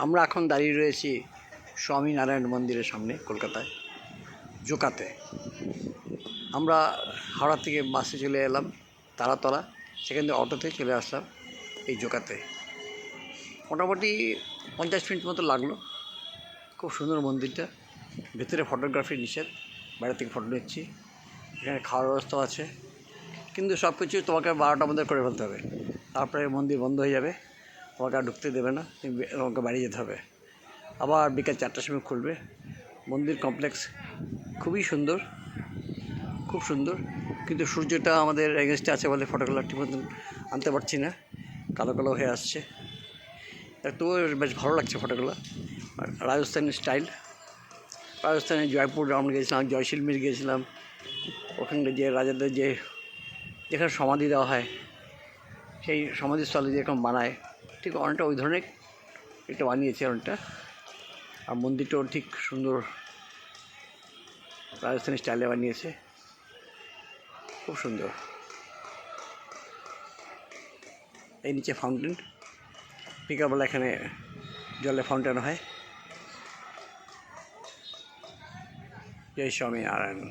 আমরা এখন দাঁড়িয়ে রয়েছি স্বামীনারায়ণ মন্দিরের সামনে কলকাতায় জোকাতে। আমরা হাওড়া থেকে বাসে চলে এলাম তারাতলা, সেখান থেকে অটোতে চলে আসলাম এই জোকাতে। মোটামুটি 50 মিনিট মতো লাগলো। খুব সুন্দর মন্দিরটা, ভেতরে ফটোগ্রাফি নিষেধ, বাইরে থেকে ফটো নিচ্ছি। এখানে খাওয়ার ব্যবস্থা আছে, কিন্তু সব কিছু তোমাকে 12টার মধ্যে করে ফেলতে হবে, তারপরে মন্দির বন্ধ হয়ে যাবে, তোমাকে আর ঢুকতে দেবে না, তোমাকে বাড়ি যেতে হবে। আবার বিকাল 4টার সময় খুলবে। মন্দির কমপ্লেক্স খুবই সুন্দর, খুব সুন্দর, কিন্তু সূর্যটা আমাদের এগেনস্টে আছে বলে ফটোগুলো ঠিক মতন আনতে পারছি না, কালো কালো হয়ে আসছে। তবুও বেশ ভালো লাগছে ফটোগুলো। রাজস্থানি স্টাইল, রাজস্থানে জয়পুর আমরা গিয়েছিলাম, জয়সলমীর গিয়েছিলাম। ওখানে যে রাজাদের যেখানে সমাধি দেওয়া হয়, সেই সমাধিস্থলে যেরকম বানায়, ঠিক অনেকটা ওই ধরনের এটা বানিয়েছে অনেকটা। আর মন্দিরটাও ঠিক সুন্দর রাজস্থানী স্টাইলে বানিয়েছে, খুব সুন্দর। এই নিচে ফাউন্টেন, বিকালবেলা এখানে জলে ফাউন্টেন হয়। জয় স্বামীনারায়ণ।